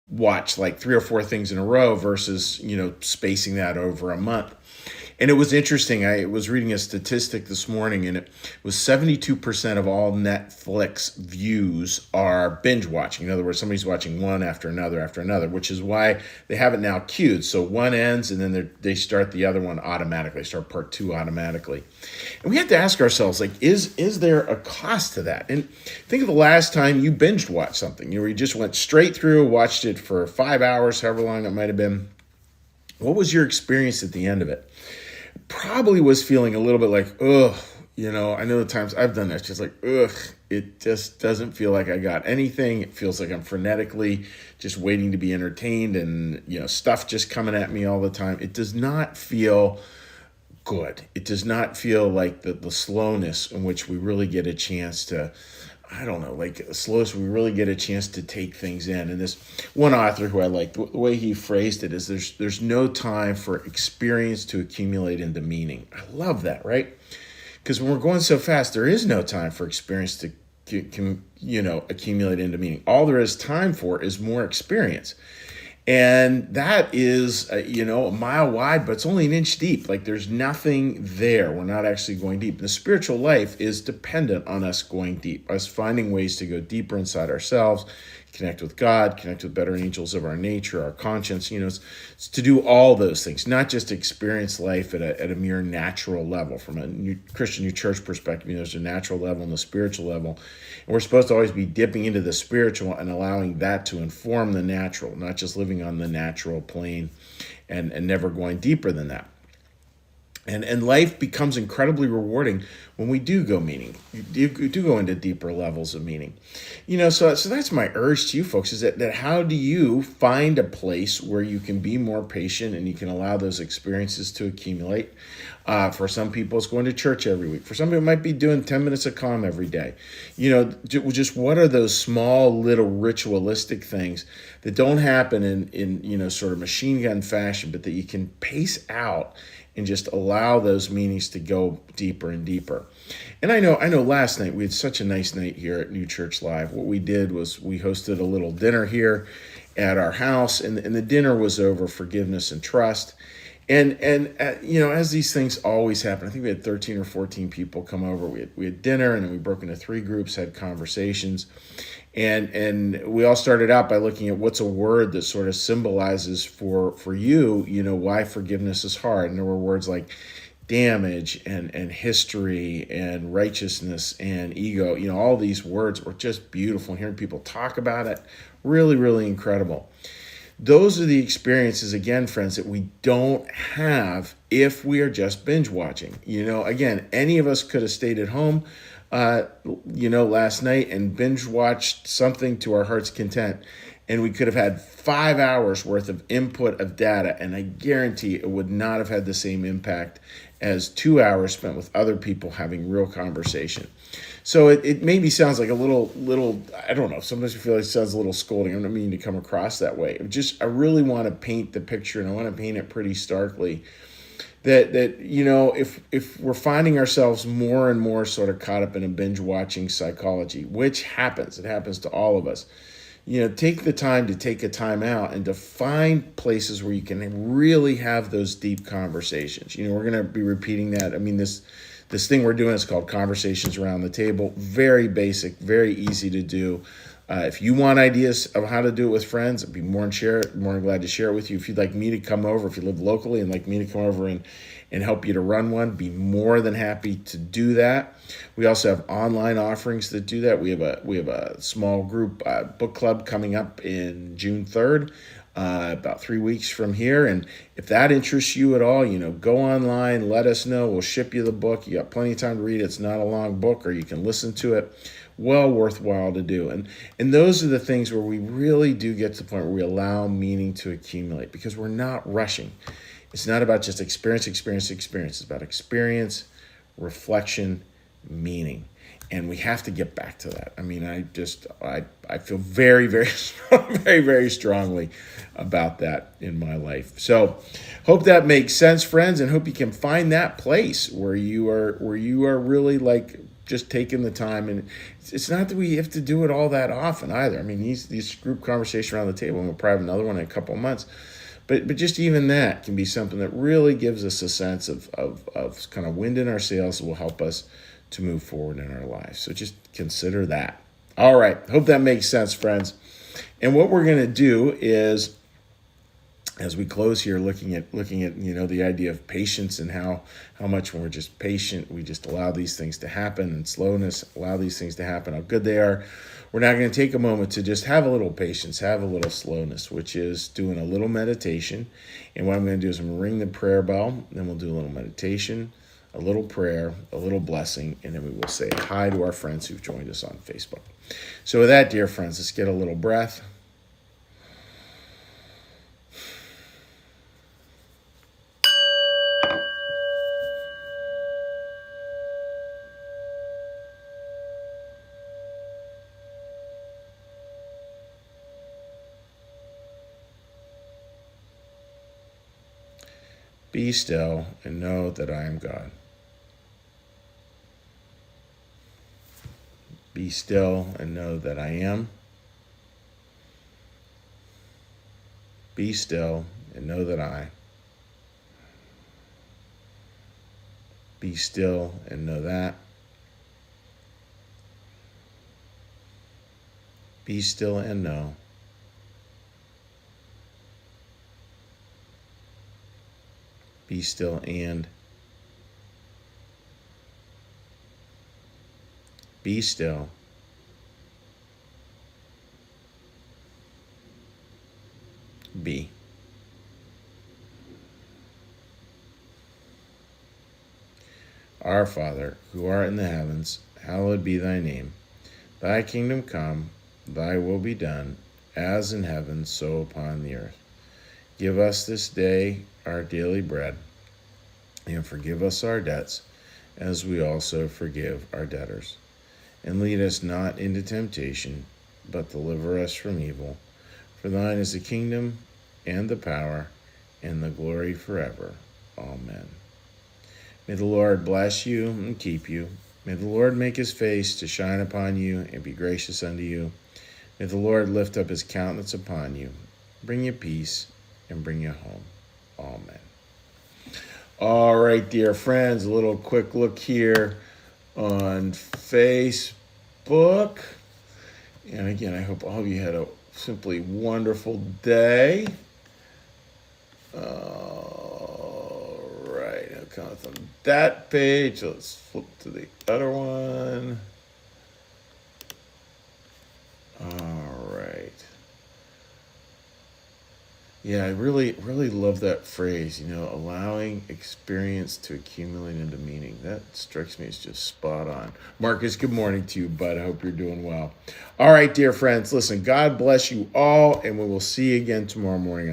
watch like 3 or 4 things in a row versus, spacing that over a month. And it was interesting. I was reading a statistic this morning, and it was 72% of all Netflix views are binge watching. In other words, somebody's watching one after another, which is why they have it now queued. So one ends, and then they start the other one automatically. They start part two automatically. And we have to ask ourselves, like, is there a cost to that? And think of the last time you binge watched something. You just went straight through, watched it for 5 hours, however long it might have been. What was your experience at the end of it? Probably was feeling a little bit like, ugh, I know the times I've done that, it's just like, ugh, it just doesn't feel like I got anything. It feels like I'm frenetically just waiting to be entertained and, stuff just coming at me all the time. It does not feel good. It does not feel like the slowness in which we really get a chance to, I don't know, like the slowest we really get a chance to take things in. And this one author who I like, the way he phrased it is there's no time for experience to accumulate into meaning. I love that, right? Because when we're going so fast, there is no time for experience to accumulate into meaning. All there is time for is more experience. And that is, a mile wide, but it's only an inch deep. Like there's nothing there. We're not actually going deep. The spiritual life is dependent on us going deep, us finding ways to go deeper inside ourselves, connect with God, connect with better angels of our nature, our conscience. It's to do all those things, not just experience life at a mere natural level. From a Christian New Church perspective, there's a natural level and a spiritual level. And we're supposed to always be dipping into the spiritual and allowing that to inform the natural, not just living on the natural plane and never going deeper than that. And life becomes incredibly rewarding when we do go meaning. You do go into deeper levels of meaning. So that's my urge to you folks, is that how do you find a place where you can be more patient and you can allow those experiences to accumulate? For some people, it's going to church every week. For some people, it might be doing 10 minutes of calm every day. Just what are those small little ritualistic things that don't happen in sort of machine gun fashion, but that you can pace out and just allow those meanings to go deeper and deeper. And I know last night we had such a nice night here at New Church Live. What we did was we hosted a little dinner here at our house, and the dinner was over forgiveness and trust. And as these things always happen, I think we had 13 or 14 people come over. We had dinner, and then we broke into 3 groups, had conversations. And we all started out by looking at what's a word that sort of symbolizes for you, why forgiveness is hard. And there were words like damage and history and righteousness and ego. All these words were just beautiful. And hearing people talk about it, really, really incredible. Those are the experiences, again, friends, that we don't have if we are just binge watching. Again, any of us could have stayed at home last night and binge watched something to our heart's content, and we could have had 5 hours worth of input of data, and I guarantee it would not have had the same impact as 2 hours spent with other people having real conversation. So it maybe sounds like a little, I don't know, sometimes you feel like it sounds a little scolding. I'm not meaning to come across that way. I really want to paint the picture, and I want to paint it pretty starkly, that if we're finding ourselves more and more sort of caught up in a binge watching psychology, which happens, it happens to all of us, take the time to take a time out and to find places where you can really have those deep conversations. We're going to be repeating that. I mean, this thing we're doing is called Conversations Around the Table. Very basic, very easy to do. If you want ideas of how to do it with friends, I'd be more than glad to share it with you. If you'd like me to come over, if you live locally and like me to come over and help you to run one, be more than happy to do that. We also have online offerings that do that. We have a small group book club coming up in June 3rd, about 3 weeks from here. And if that interests you at all, go online, let us know. We'll ship you the book. You got plenty of time to read it. It's not a long book, or you can listen to it. Well worthwhile to do. And those are the things where we really do get to the point where we allow meaning to accumulate, because we're not rushing. It's not about just experience. It's about experience, reflection, meaning. And we have to get back to that. I mean, I feel very, very, very, very strongly about that in my life. So hope that makes sense, friends, and hope you can find that place where you are really like just taking the time. And it's not that we have to do it all that often either. I mean, these group conversation around the table, and we'll probably have another one in a couple of months. But just even that can be something that really gives us a sense of kind of wind in our sails that will help us to move forward in our lives. So just consider that. All right. Hope that makes sense, friends. And what we're going to do is, as we close here, looking at the idea of patience and how much when we're just patient, we just allow these things to happen, and slowness, allow these things to happen, how good they are. We're now going to take a moment to just have a little patience, have a little slowness, which is doing a little meditation. And what I'm going to do is I'm going to ring the prayer bell, then we'll do a little meditation, a little prayer, a little blessing, and then we will say hi to our friends who've joined us on Facebook. So with that, dear friends, let's get a little breath. Be still and know that I am God. Be still and know that I am. Be still and know that I. Be still and know that. Be still and know. Be still and. Be still. Be. Our Father, who art in the heavens, hallowed be thy name. Thy kingdom come, thy will be done, as in heaven, so upon the earth. Give us this day our daily bread, and forgive us our debts, as we also forgive our debtors. And lead us not into temptation, but deliver us from evil. For thine is the kingdom, and the power, and the glory forever. Amen. May the Lord bless you and keep you. May the Lord make his face to shine upon you and be gracious unto you. May the Lord lift up his countenance upon you, bring you peace, and bring you home. Amen. All right, dear friends, a little quick look here on Facebook. And again, I hope all of you had a simply wonderful day. All right, I'll come from that page. Let's flip to the other one. All right. Yeah, I really love that phrase, allowing experience to accumulate into meaning. That strikes me as just spot on. Marcus, good morning to you, bud. I hope you're doing well. All right, dear friends, listen, God bless you all, and we will see you again tomorrow morning on